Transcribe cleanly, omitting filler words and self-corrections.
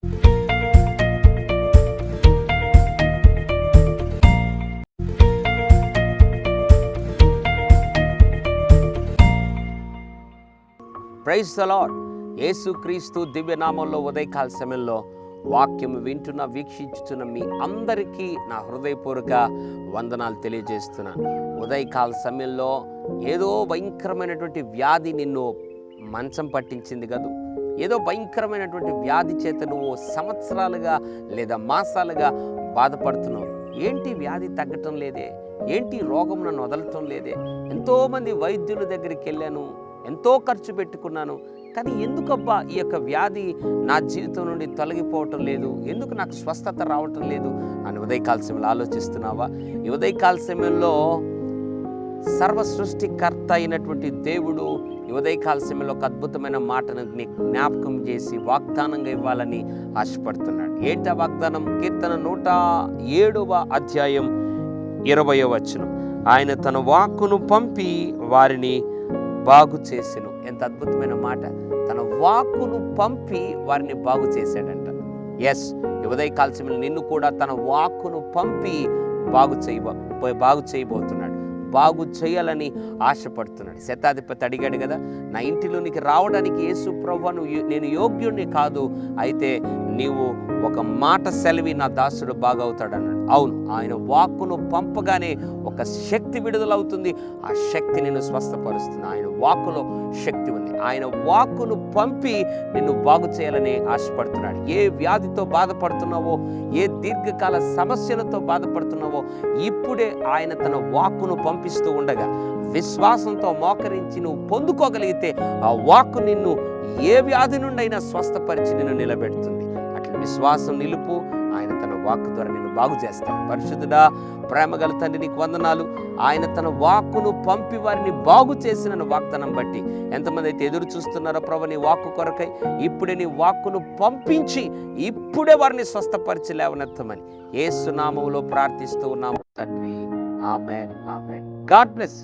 Praise the lord. యేసుక్రీస్తు దివ్యనామంలో ఉదయకాల సమయంలో వాక్యం వింటున్న వీక్షించుతున్న మీ అందరికీ నా హృదయపూర్వక వందనాలు తెలియజేస్తున్నాను. ఉదయకాల సమయంలో ఏదో భయంకరమైనటువంటి వ్యాధి నిన్ను మంచం పట్టించింది కదూ. ఏదో భయంకరమైనటువంటి వ్యాధి చేత నువ్వు సంవత్సరాలుగా లేదా మాసాలుగా బాధపడుతున్నావు. ఏంటి వ్యాధి తగ్గటం లేదే, ఏంటి రోగం నన్ను వదలటం లేదే, ఎంతోమంది వైద్యుల దగ్గరికి వెళ్ళాను, ఎంతో ఖర్చు పెట్టుకున్నాను, కానీ ఎందుకబ్బా ఈ యొక్క వ్యాధి నా జీవితం నుండి తొలగిపోవటం లేదు, ఎందుకు నాకు స్వస్థత రావటం లేదు అని ఉదయకాల సమయంలో ఆలోచిస్తున్నావా? ఈ ఉదయకాల సమయంలో సర్వ సృష్టికర్త అయినటువంటి దేవుడు ఈ ఉదయకాల సమయంలో ఒక అద్భుతమైన మాటను జ్ఞాపకం చేసి వాగ్దానంగా ఇవ్వాలని ఆశపడుతున్నాడు. ఏంటి ఆ వాగ్దానం? కీర్తన 107వ అధ్యాయం 20వ వచనం. ఆయన తన వాక్కును పంపి వారిని బాగు చేసెను. ఎంత అద్భుతమైన మాట! తన వాక్కును పంపి వారిని బాగు చేశాడంట. ఎస్, ఉదయకాల సమయంలో నిన్ను కూడా తన వాక్కును పంపి బాగు చేయబోతున్నాడు, బాగు చేయాలని ఆశపడుతున్నాడు. శతాధిపతి అడిగాడు కదా, నా ఇంటిలోనికి రావడానికి యేసు ప్రభువు నేను యోగ్యుడిని కాదు, అయితే నీవు ఒక మాట సెలవి నా దాసుడు బాగవుతాడు అన్నాడు. అవును, ఆయన వాక్కును పంపగానే ఒక శక్తి విడుదలవుతుంది. ఆ శక్తి నిన్ను స్వస్థపరుస్తుంది. ఆయన వాక్కులో శక్తి ఉంది. ఆయన వాక్కును పంపి నిన్ను బాగు చేయాలని ఆశపడుతున్నాడు. ఏ వ్యాధితో బాధపడుతున్నావో, ఏ దీర్ఘకాల సమస్యలతో బాధపడుతున్నావో, ఇప్పుడే ఆయన తన వాక్కును పంపిస్తూ ఉండగా విశ్వాసంతో మోకరించి నువ్వు పొందుకోగలిగితే ఆ వాక్కు నిన్ను ఏ వ్యాధి నుండైనా స్వస్థపరిచి నిన్ను నిలబెడుతుంది. అట్లా విశ్వాసం నిలుపు, ఆయన తన వాక్కు ద్వారా నిన్ను బాగు చేస్తాడు. పరిశుద్ధుడా, ప్రేమగల తండ్రి, నీకు వందనాలు. ఆయన తన వాక్కును పంపి వారిని బాగు చేసిన వాగ్దానం బట్టి ఎంతమంది అయితే ఎదురు చూస్తున్నారో ప్రభు నీ వాక్కు కొరకై, ఇప్పుడే నీ వాక్కును పంపించి ఇప్పుడే వారిని స్వస్థపరిచి లేవనెత్తమని యేసు నామములో ప్రార్థిస్తూ ఉన్నాము తండ్రి. Amen, amen. God bless.